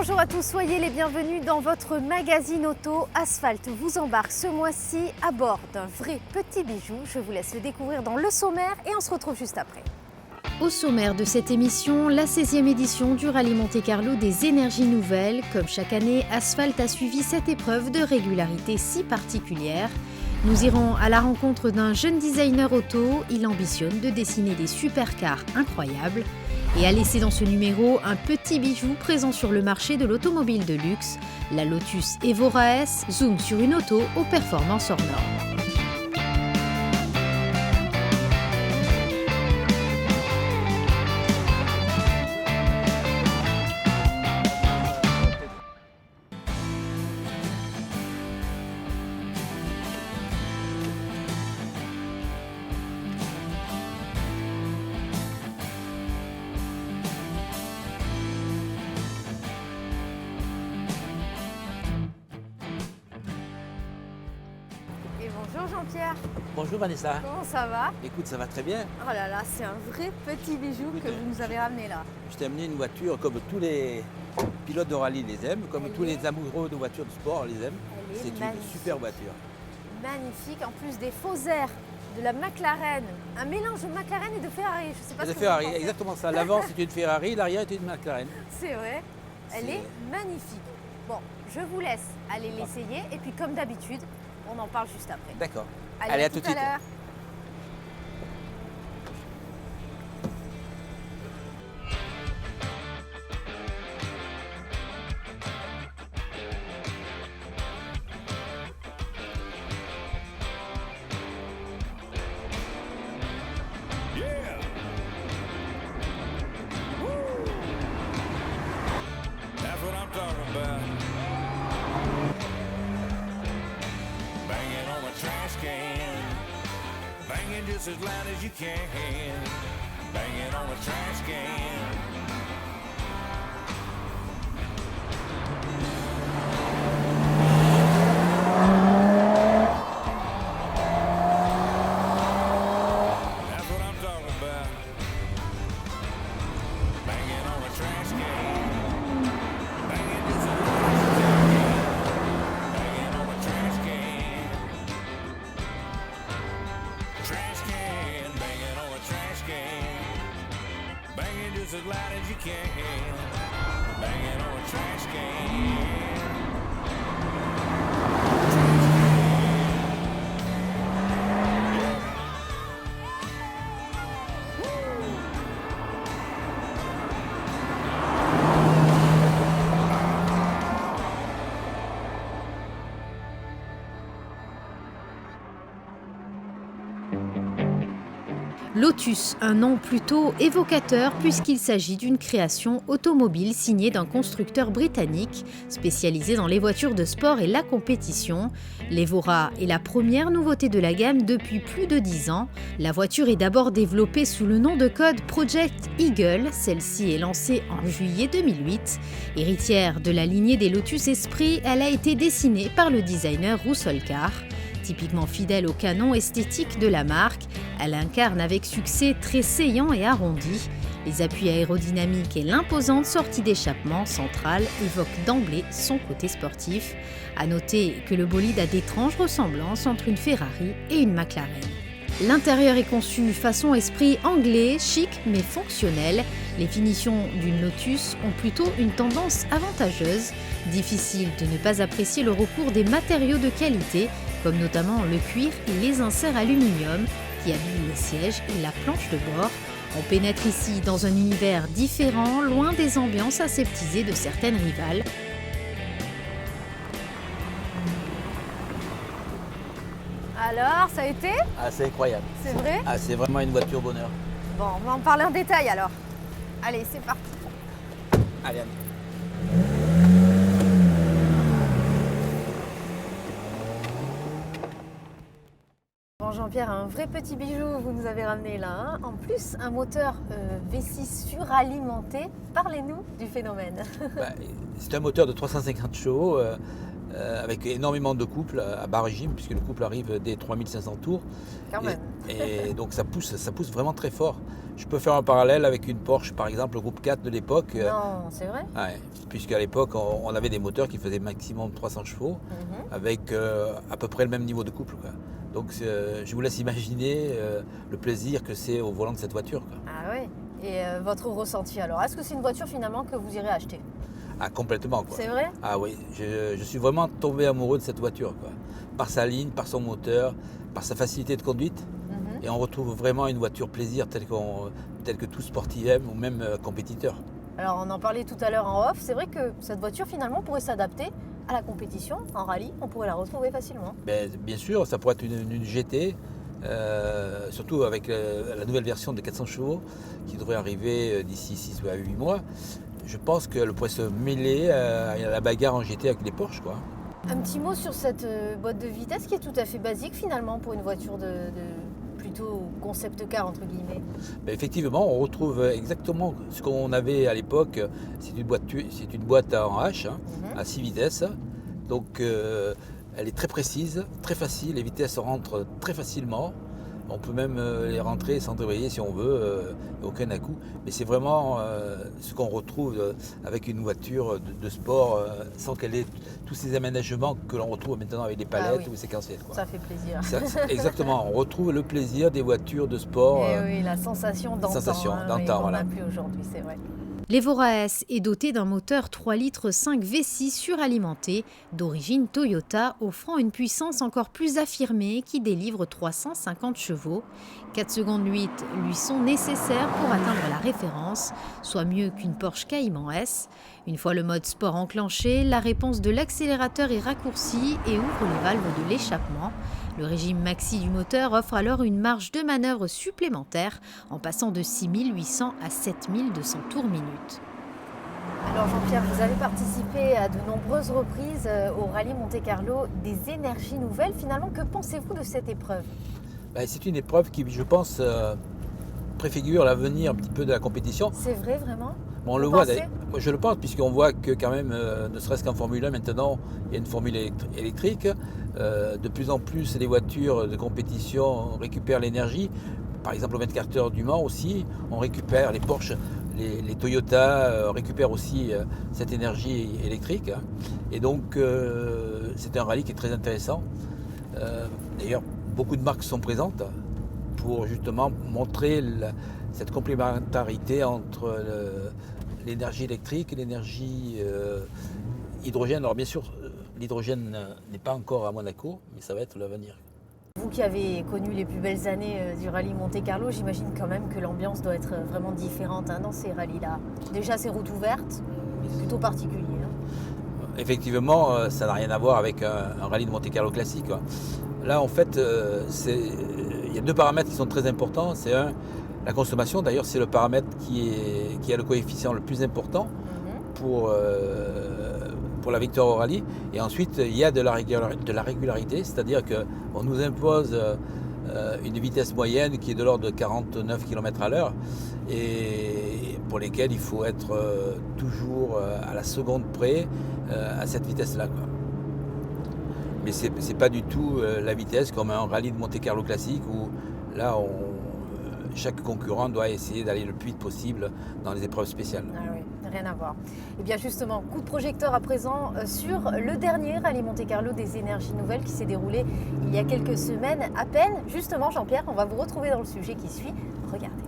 Bonjour à tous, soyez les bienvenus dans votre magazine auto. Asphalte vous embarque ce mois-ci à bord d'un vrai petit bijou. Je vous laisse le découvrir dans le sommaire et on se retrouve juste après. Au sommaire de cette émission, la 16e édition du Rallye Monte-Carlo des énergies nouvelles. Comme chaque année, Asphalte a suivi cette épreuve de régularité si particulière. Nous irons à la rencontre d'un jeune designer auto. Il ambitionne de dessiner des supercars incroyables et a laissé dans ce numéro un petit bijou présent sur le marché de l'automobile de luxe. La Lotus Evora S zoome sur une auto aux performances hors normes. Bonjour Jean-Pierre. Bonjour Vanessa. Comment ça va? Écoute, ça va très bien. Oh là là, c'est un vrai petit bijou que vous nous avez ramené là. Je t'ai amené une voiture comme tous les pilotes de rallye les aiment, comme tous les amoureux de voitures de sport les aiment. C'est une super voiture. Magnifique, en plus des faux airs de la McLaren. Un mélange de McLaren et de Ferrari. Je sais pas De ce que Ferrari, vous en pensez. exactement ça. L'avant c'est une Ferrari, l'arrière est une McLaren. C'est vrai, elle est magnifique. Bon, je vous laisse aller l'essayer et puis comme d'habitude, on en parle juste après. D'accord. Allez, à tout de suite. l'heure. That's what I'm talking about. Banging on a trash can. Banging just as loud as you can. Banging on a trash can. That's what I'm talking about. Banging on a trash can. Banging just as loud as you can. Banging on a trash can. Trash can. Banging on a trash can. Banging just as loud as you can. Banging on a trash can. Lotus, un nom plutôt évocateur puisqu'il s'agit d'une création automobile signée d'un constructeur britannique spécialisé dans les voitures de sport et la compétition. L'Evora est la première nouveauté de la gamme depuis plus de 10 ans. La voiture est d'abord développée sous le nom de code Project Eagle. Celle-ci est lancée en juillet 2008. Héritière de la lignée des Lotus Esprit, elle a été dessinée par le designer Russell Carr. Typiquement fidèle au canon esthétique de la marque, elle incarne avec succès très saillant et arrondi. Les appuis aérodynamiques et l'imposante sortie d'échappement centrale évoquent d'emblée son côté sportif. À noter que le bolide a d'étranges ressemblances entre une Ferrari et une McLaren. L'intérieur est conçu façon esprit anglais, chic mais fonctionnel. Les finitions d'une Lotus ont plutôt une tendance avantageuse. Difficile de ne pas apprécier le recours des matériaux de qualité, comme notamment le cuir et les inserts aluminium qui habillent les sièges et la planche de bord. On pénètre ici dans un univers différent, loin des ambiances aseptisées de certaines rivales. Alors, ça a été? Ah, c'est incroyable. C'est vrai? Ah, c'est vraiment une voiture bonheur. Bon, on va en parler en détail alors. Allez, c'est parti. Allez, Anne. Bon Jean-Pierre, un vrai petit bijou vous nous avez ramené là. Hein. En plus, un moteur V6 suralimenté. Parlez-nous du phénomène. C'est un moteur de 350 chevaux avec énormément de couples à bas régime, puisque le couple arrive dès 3500 tours. Quand même. Et donc ça pousse vraiment très fort. Je peux faire un parallèle avec une Porsche, par exemple, le groupe 4 de l'époque. Non, c'est vrai. Ouais, puisqu'à l'époque, on avait des moteurs qui faisaient maximum 300 chevaux, avec à peu près le même niveau de couple, quoi. Donc je vous laisse imaginer le plaisir que c'est au volant de cette voiture, quoi. Ah ouais. Et votre ressenti alors? Est-ce que c'est une voiture finalement que vous irez acheter? Ah, complètement, quoi. C'est vrai? Ah oui, je suis vraiment tombé amoureux de cette voiture, quoi. Par sa ligne, par son moteur, par sa facilité de conduite. Et on retrouve vraiment une voiture plaisir telle que tout sportif aime ou même compétiteur. Alors on en parlait tout à l'heure en off, c'est vrai que cette voiture finalement pourrait s'adapter à la compétition, en rallye, on pourrait la retrouver facilement. Bien sûr, ça pourrait être une GT, surtout avec la nouvelle version de 400 chevaux qui devrait arriver d'ici 6 à 8 mois. Je pense qu'elle pourrait se mêler à la bagarre en GT avec les Porsche, quoi. Un petit mot sur cette boîte de vitesse qui est tout à fait basique finalement pour une voiture de plutôt concept car entre guillemets. Effectivement, on retrouve exactement ce qu'on avait à l'époque. C'est une boîte en H, hein, à 6 vitesses. Donc elle est très précise, très facile. Les vitesses rentrent très facilement. On peut même les rentrer sans débrayer si on veut, aucun à-coup. Mais c'est vraiment ce qu'on retrouve avec une voiture de sport, sans qu'elle ait tous ces aménagements que l'on retrouve maintenant avec les palettes ou les séquenciettes, quoi. Ça fait plaisir. Exactement, on retrouve le plaisir des voitures de sport. Et oui, la sensation d'antan, qu'on n'a plus aujourd'hui, c'est vrai. L'Evora S est doté d'un moteur 3 litres 5 V6 suralimenté d'origine Toyota, offrant une puissance encore plus affirmée qui délivre 350 chevaux. 4 secondes 8 lui sont nécessaires pour atteindre la référence, soit mieux qu'une Porsche Cayman S. Une fois le mode sport enclenché, la réponse de l'accélérateur est raccourcie et ouvre les valves de l'échappement. Le régime maxi du moteur offre alors une marge de manœuvre supplémentaire en passant de 6800 à 7200 tours minute. Alors Jean-Pierre, vous avez participé à de nombreuses reprises au rallye Monte-Carlo des énergies nouvelles. Finalement, que pensez-vous de cette épreuve? C'est une épreuve qui, je pense, préfigure l'avenir un petit peu de la compétition. C'est vrai, vraiment? On le voit, moi je le pense, puisqu'on voit que quand même, ne serait-ce qu'en Formule 1 maintenant, il y a une formule électrique. De plus en plus, les voitures de compétition récupèrent l'énergie. Par exemple, au 24 heures du Mans aussi, on récupère les Porsche, les Toyota récupèrent aussi cette énergie électrique. Et donc, c'est un rallye qui est très intéressant. D'ailleurs, beaucoup de marques sont présentes pour justement montrer cette complémentarité entre l'énergie électrique et l'énergie hydrogène. Alors bien sûr, l'hydrogène n'est pas encore à Monaco, mais ça va être l'avenir. Vous qui avez connu les plus belles années du rallye Monte-Carlo, j'imagine quand même que l'ambiance doit être vraiment différente dans ces rallyes-là. Déjà, ces routes ouvertes, plutôt particulier. Effectivement, ça n'a rien à voir avec un rallye de Monte-Carlo classique, quoi. Là, en fait, il y a deux paramètres qui sont très importants. C'est la consommation. D'ailleurs, c'est le paramètre qui a le coefficient le plus important pour la victoire au rallye. Et ensuite, il y a de la régularité, c'est-à-dire qu'on nous impose une vitesse moyenne qui est de l'ordre de 49 km à l'heure et pour lesquelles il faut être toujours à la seconde près à cette vitesse-là, quoi. Mais c'est pas du tout la vitesse comme un rallye de Monte-Carlo classique où là, chaque concurrent doit essayer d'aller le plus vite possible dans les épreuves spéciales. Ah oui, rien à voir. Et bien justement, coup de projecteur à présent sur le dernier rallye Monte-Carlo des énergies nouvelles qui s'est déroulé il y a quelques semaines à peine. Justement, Jean-Pierre, on va vous retrouver dans le sujet qui suit. Regardez.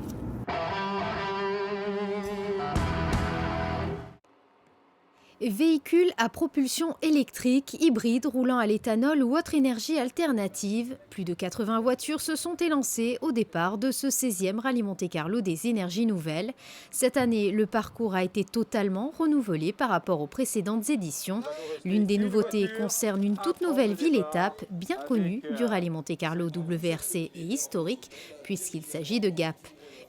Véhicules à propulsion électrique, hybride, roulant à l'éthanol ou autre énergie alternative, plus de 80 voitures se sont élancées au départ de ce 16e rallye Monte-Carlo des énergies nouvelles. Cette année, le parcours a été totalement renouvelé par rapport aux précédentes éditions. L'une des nouveautés concerne une toute nouvelle ville-étape, bien connue du rallye Monte-Carlo WRC et historique, puisqu'il s'agit de Gap.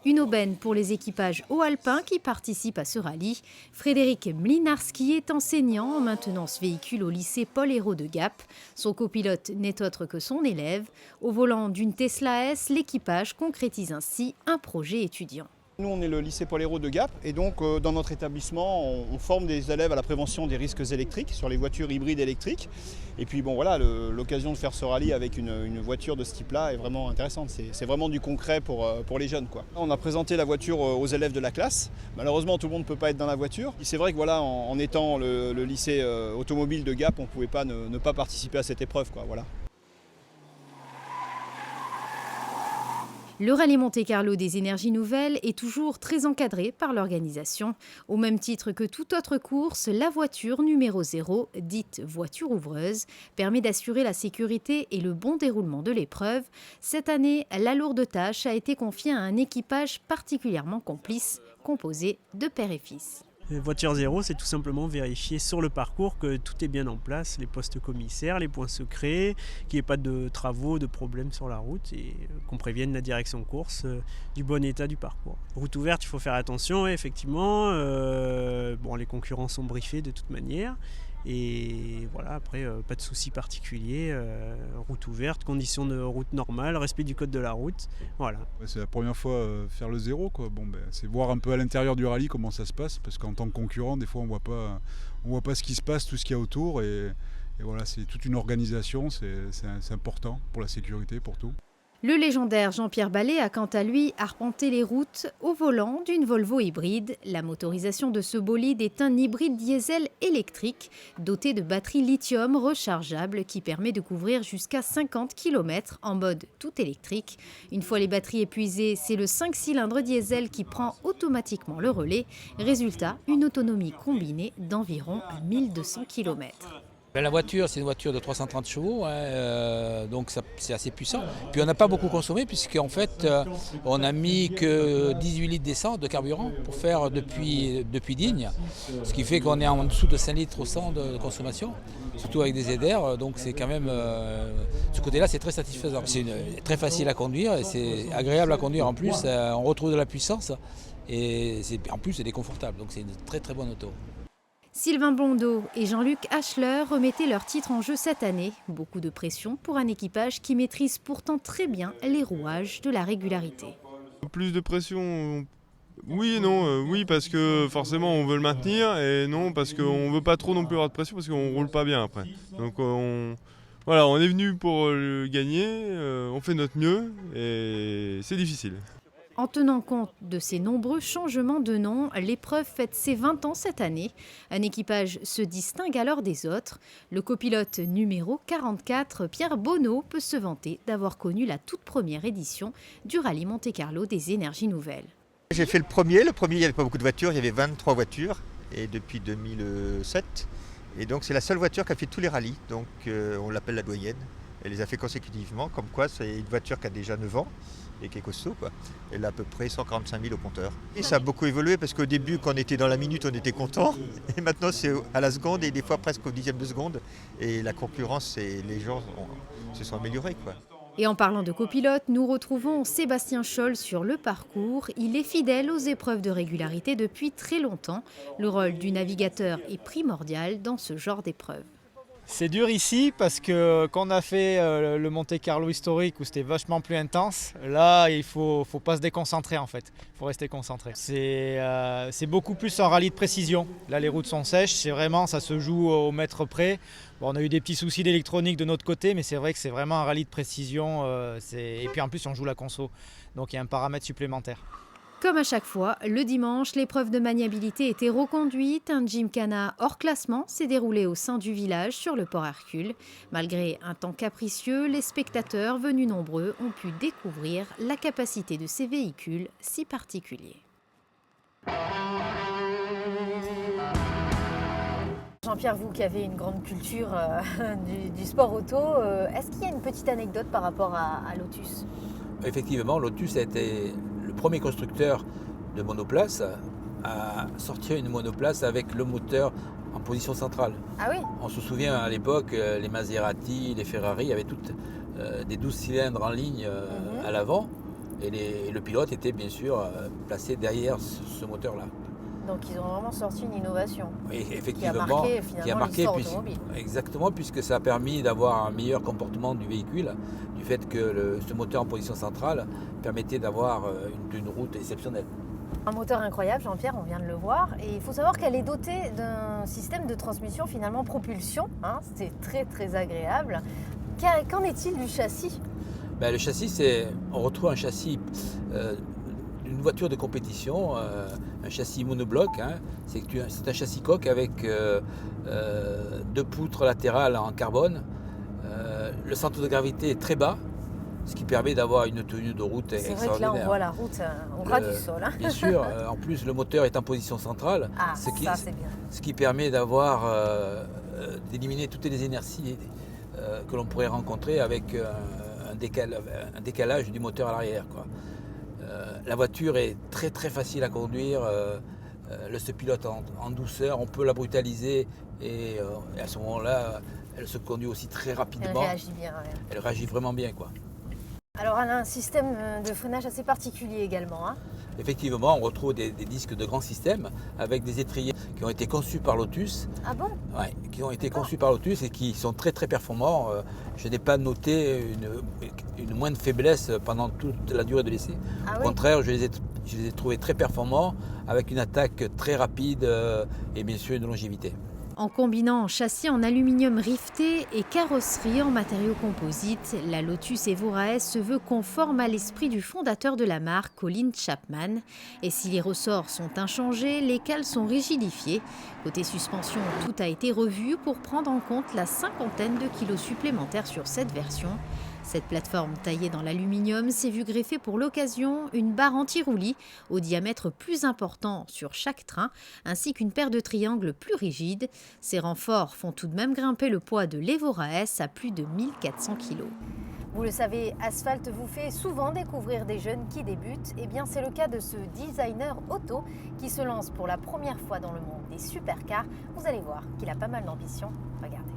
Une aubaine pour les équipages haut-alpins qui participent à ce rallye. Frédéric Mlinarski est enseignant en maintenance véhicule au lycée Paul Hérault de Gap. Son copilote n'est autre que son élève. Au volant d'une Tesla S, l'équipage concrétise ainsi un projet étudiant. Nous, on est le lycée Paul-Hérault de Gap et donc dans notre établissement, on forme des élèves à la prévention des risques électriques sur les voitures hybrides électriques. Et puis bon voilà, l'occasion de faire ce rallye avec une voiture de ce type-là est vraiment intéressante. C'est vraiment du concret pour les jeunes, quoi. On a présenté la voiture aux élèves de la classe. Malheureusement, tout le monde ne peut pas être dans la voiture. C'est vrai que voilà, en étant le lycée automobile de Gap, on ne pouvait pas ne pas participer à cette épreuve, quoi, voilà. Le rallye Monte-Carlo des énergies nouvelles est toujours très encadré par l'organisation. Au même titre que toute autre course, la voiture numéro 0, dite voiture ouvreuse, permet d'assurer la sécurité et le bon déroulement de l'épreuve. Cette année, la lourde tâche a été confiée à un équipage particulièrement complice, composé de père et fils. Voiture zéro, c'est tout simplement vérifier sur le parcours que tout est bien en place, les postes commissaires, les points secrets, qu'il n'y ait pas de travaux, de problèmes sur la route et qu'on prévienne la direction course du bon état du parcours. Route ouverte, il faut faire attention, effectivement. Les concurrents sont briefés de toute manière. Et voilà, après, pas de soucis particuliers, route ouverte, conditions de route normales, respect du code de la route, voilà. C'est la première fois faire le zéro, quoi. C'est voir un peu à l'intérieur du rallye comment ça se passe, parce qu'en tant que concurrent, des fois on voit pas ce qui se passe, tout ce qu'il y a autour, et voilà, c'est toute une organisation, c'est important pour la sécurité, pour tout. Le légendaire Jean-Pierre Ballet a quant à lui arpenté les routes au volant d'une Volvo hybride. La motorisation de ce bolide est un hybride diesel électrique doté de batteries lithium rechargeables qui permet de couvrir jusqu'à 50 km en mode tout électrique. Une fois les batteries épuisées, c'est le 5 cylindres diesel qui prend automatiquement le relais. Résultat, une autonomie combinée d'environ 1200 km. La voiture, c'est une voiture de 330 chevaux, donc c'est assez puissant. Puis on n'a pas beaucoup consommé puisqu'en fait on n'a mis que 18 litres d'essence de carburant pour faire depuis Digne, ce qui fait qu'on est en dessous de 5 litres au 100 de consommation, surtout avec des ZR, donc c'est quand même, ce côté-là c'est très satisfaisant. C'est très facile à conduire et c'est agréable à conduire en plus, on retrouve de la puissance et en plus c'est confortable, donc c'est une très très bonne auto. Sylvain Blondeau et Jean-Luc Hachler remettaient leur titre en jeu cette année. Beaucoup de pression pour un équipage qui maîtrise pourtant très bien les rouages de la régularité. Plus de pression, oui et non. Oui parce que forcément on veut le maintenir et non parce qu'on ne veut pas trop non plus avoir de pression parce qu'on ne roule pas bien après. Donc on est venu pour le gagner, on fait notre mieux et c'est difficile. En tenant compte de ces nombreux changements de nom, l'épreuve fête ses 20 ans cette année. Un équipage se distingue alors des autres. Le copilote numéro 44, Pierre Bonneau, peut se vanter d'avoir connu la toute première édition du rallye Monte-Carlo des énergies nouvelles. J'ai fait le premier, il n'y avait pas beaucoup de voitures, il y avait 23 voitures et depuis 2007. Et donc c'est la seule voiture qui a fait tous les rallyes, donc on l'appelle la doyenne. Elle les a fait consécutivement, comme quoi c'est une voiture qui a déjà 9 ans. Et qui est costaud, quoi. Elle a à peu près 145 000 au compteur. Et ça a beaucoup évolué parce qu'au début, quand on était dans la minute, on était content. Et maintenant, c'est à la seconde et des fois presque au dixième de seconde. Et la concurrence, les gens se sont améliorés, quoi. Et en parlant de copilote, nous retrouvons Sébastien Scholl sur le parcours. Il est fidèle aux épreuves de régularité depuis très longtemps. Le rôle du navigateur est primordial dans ce genre d'épreuve. C'est dur ici parce que quand on a fait le Monte-Carlo historique où c'était vachement plus intense, là il faut pas se déconcentrer en fait, il faut rester concentré. C'est beaucoup plus un rallye de précision. Là les routes sont sèches, c'est vraiment, ça se joue au mètre près. Bon, on a eu des petits soucis d'électronique de notre côté, mais c'est vrai que c'est vraiment un rallye de précision. Et puis en plus on joue la conso, donc il y a un paramètre supplémentaire. Comme à chaque fois, le dimanche, l'épreuve de maniabilité était reconduite. Un gymkhana hors classement s'est déroulé au sein du village sur le port Hercule. Malgré un temps capricieux, les spectateurs venus nombreux ont pu découvrir la capacité de ces véhicules si particuliers. Jean-Pierre, vous qui avez une grande culture du sport auto, est-ce qu'il y a une petite anecdote par rapport à Lotus ? Effectivement, Lotus a été le premier constructeur de monoplace à sortir une monoplace avec le moteur en position centrale. Ah oui ? On se souvient à l'époque, les Maserati, les Ferrari avaient toutes des 12 cylindres en ligne à l'avant et le pilote était bien sûr placé derrière ce moteur-là. Donc ils ont vraiment sorti une innovation effectivement, qui a marqué l'histoire automobile. Exactement, puisque ça a permis d'avoir un meilleur comportement du véhicule, du fait que ce moteur en position centrale permettait d'avoir une route exceptionnelle. Un moteur incroyable, Jean-Pierre, on vient de le voir. Et il faut savoir qu'elle est dotée d'un système de transmission finalement propulsion. Hein, c'est très très agréable. Qu'en est-il du châssis? Le châssis, on retrouve un châssis d'une voiture de compétition, un châssis monobloc. Hein. C'est un châssis coque avec 2 poutres latérales en carbone. Le centre de gravité est très bas, ce qui permet d'avoir une tenue de route extraordinaire. C'est vrai que là, on voit la route au ras du sol. Hein. Bien sûr, en plus, le moteur est en position centrale, c'est bien. Ce qui permet d'éliminer toutes les inerties que l'on pourrait rencontrer avec un décalage du moteur à l'arrière. La voiture est très très facile à conduire, elle se pilote en douceur, on peut la brutaliser et à ce moment-là, elle se conduit aussi très rapidement. Elle réagit bien. Ouais. Elle réagit vraiment bien. Alors elle a un système de freinage assez particulier également. Hein. Effectivement, on retrouve des disques de grand système avec des étriers qui ont été conçus par Lotus. Ah bon? Ouais, qui ont été conçus par Lotus et qui sont très très performants. Je n'ai pas noté une moindre faiblesse pendant toute la durée de l'essai. Au contraire, je les ai trouvés très performants avec une attaque très rapide et bien sûr une longévité. En combinant châssis en aluminium rifté et carrosserie en matériaux composites, la Lotus Evora S se veut conforme à l'esprit du fondateur de la marque, Colin Chapman. Et si les ressorts sont inchangés, les cales sont rigidifiées. Côté suspension, tout a été revu pour prendre en compte la 50aine de kilos supplémentaires sur cette version. Cette plateforme taillée dans l'aluminium s'est vue greffer pour l'occasion une barre anti-roulis au diamètre plus important sur chaque train, ainsi qu'une paire de triangles plus rigides. Ces renforts font tout de même grimper le poids de l'Evora S à plus de 1400 kg. Vous le savez, Asphalt vous fait souvent découvrir des jeunes qui débutent. Eh bien, c'est le cas de ce designer auto qui se lance pour la première fois dans le monde des supercars. Vous allez voir qu'il a pas mal d'ambition. Regardez.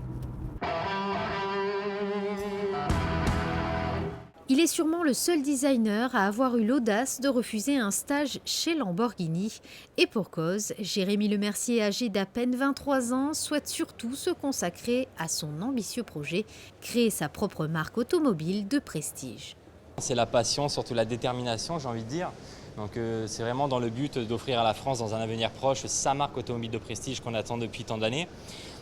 Il est sûrement le seul designer à avoir eu l'audace de refuser un stage chez Lamborghini. Et pour cause, Jérémy Lemercier, âgé d'à peine 23 ans, souhaite surtout se consacrer à son ambitieux projet, créer sa propre marque automobile de prestige. C'est la passion, surtout la détermination, j'ai envie de dire. Donc c'est vraiment dans le but d'offrir à la France dans un avenir proche sa marque automobile de prestige qu'on attend depuis tant d'années.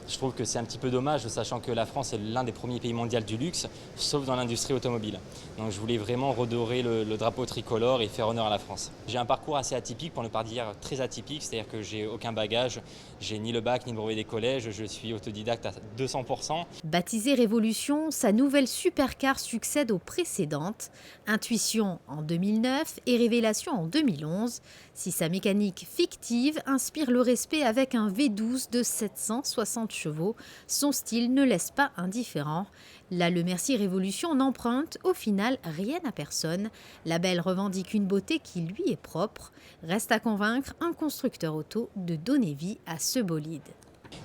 Je trouve que c'est un petit peu dommage, sachant que la France est l'un des premiers pays mondiaux du luxe, sauf dans l'industrie automobile. Donc je voulais vraiment redorer le drapeau tricolore et faire honneur à la France. J'ai un parcours assez atypique, pour ne pas dire très atypique, c'est-à-dire que j'ai aucun bagage, j'ai ni le bac ni le brevet des collèges, je suis autodidacte à 200%. Baptisée Révolution, sa nouvelle supercar succède aux précédentes. Intuition en 2009 et Révélation en 2011. Si sa mécanique fictive inspire le respect avec un V12 de 760 chevaux, son style ne laisse pas indifférent. La Lemercier Révolution n'emprunte au final rien à personne. La belle revendique une beauté qui lui est propre. Reste à convaincre un constructeur auto de donner vie à ce bolide.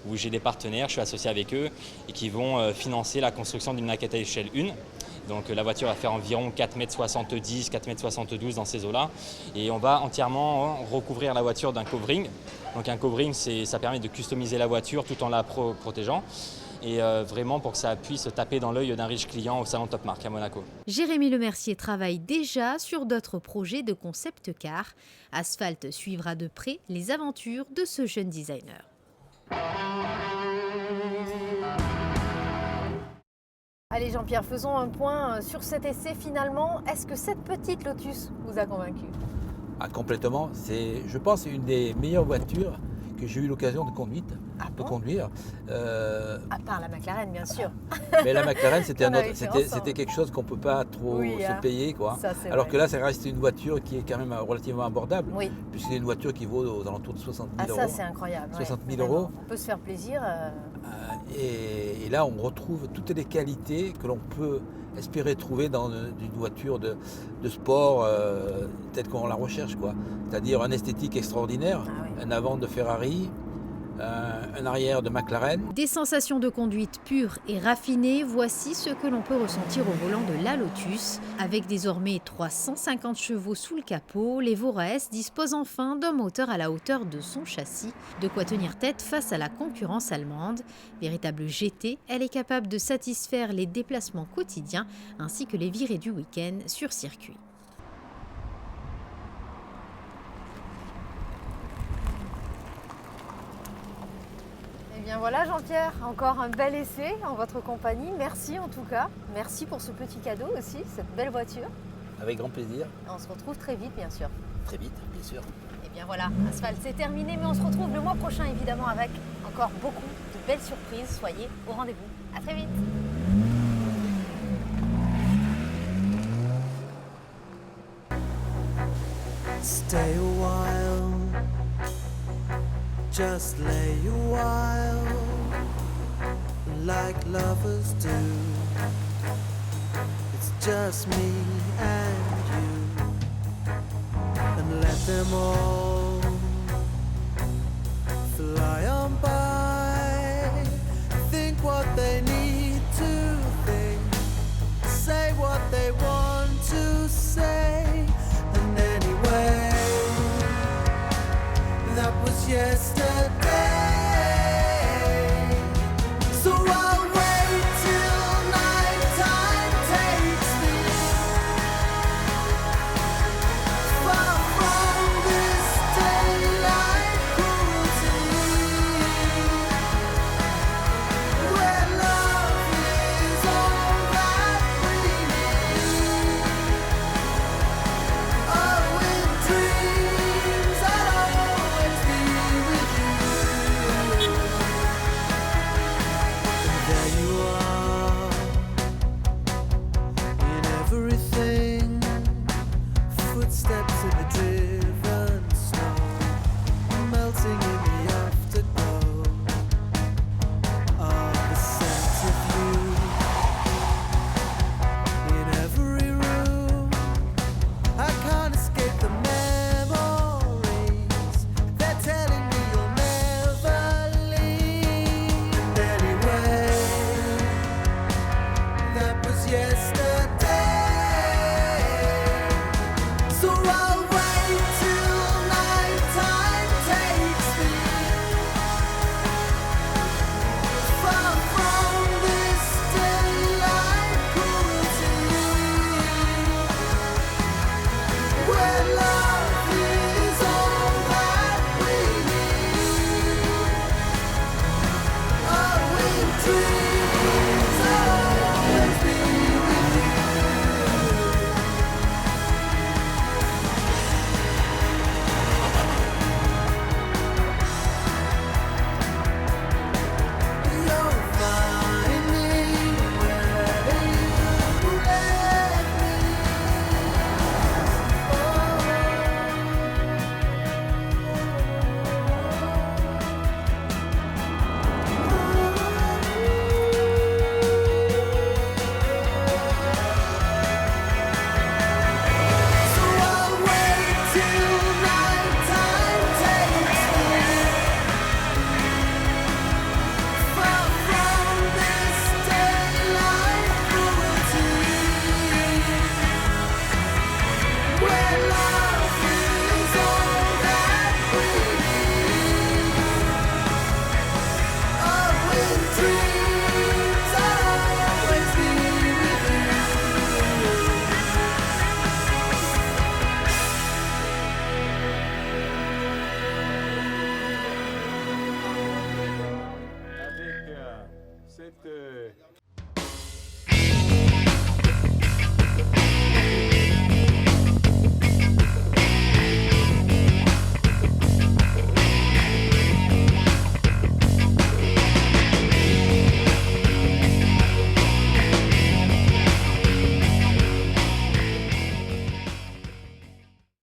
Où j'ai des partenaires, je suis associé avec eux et qui vont financer la construction d'une maquette à échelle 1. Donc la voiture va faire environ 4,70 m, 4,72 m dans ces eaux-là. Et on va entièrement recouvrir la voiture d'un covering. Donc un covering, ça permet de customiser la voiture tout en la protégeant. Et vraiment pour que ça puisse taper dans l'œil d'un riche client au salon Top Marque à Monaco. Jérémy Lemercier travaille déjà sur d'autres projets de concept car. Asphalt suivra de près les aventures de ce jeune designer. Allez Jean-Pierre, faisons un point sur cet essai finalement. Est-ce que cette petite Lotus vous a convaincu? Complètement. C'est, je pense, une des meilleures voitures que j'ai eu l'occasion de conduire. À part la McLaren, bien sûr. Mais la McLaren, c'était quelque chose qu'on ne peut pas trop se payer. Ça, alors vrai. Que là, ça reste une voiture qui est quand même relativement abordable. Oui. Puisque c'est une voiture qui vaut aux alentours de 60 000 euros. Ça, c'est incroyable. 60 000 euros. On peut se faire plaisir. Et là, on retrouve toutes les qualités que l'on peut espérer trouver dans une voiture de sport telle qu'on la recherche. C'est-à-dire un esthétique extraordinaire, un avant de Ferrari, un arrière de McLaren. Des sensations de conduite pures et raffinées, voici ce que l'on peut ressentir au volant de la Lotus. Avec désormais 350 chevaux sous le capot, l'Evora S dispose enfin d'un moteur à la hauteur de son châssis, de quoi tenir tête face à la concurrence allemande. Véritable GT, elle est capable de satisfaire les déplacements quotidiens ainsi que les virées du week-end sur circuit. bien voilà Jean-Pierre, encore un bel essai en votre compagnie. Merci en tout cas. Merci pour ce petit cadeau aussi, cette belle voiture. Avec grand plaisir. On se retrouve très vite bien sûr. Très vite, bien sûr. Et bien voilà, Asphalt c'est terminé, mais on se retrouve le mois prochain évidemment avec encore beaucoup de belles surprises. Soyez au rendez-vous. À très vite. Stay a while, just lay a while, like lovers do. It's just me and you, and let them all fly on by. Think what they need to think, say what they want to say. And anyway, that was yesterday. So I'll wait till nighttime takes me far from this daylight cruelty, where love is all that we need. Oh, in dreams I'll always be with you. And there you are, in everything, footsteps in the driven snow, melting in the afterglow of the scent of you. In every room, I can't escape the memories. They're telling me you'll never leave. And anyway, that was yesterday.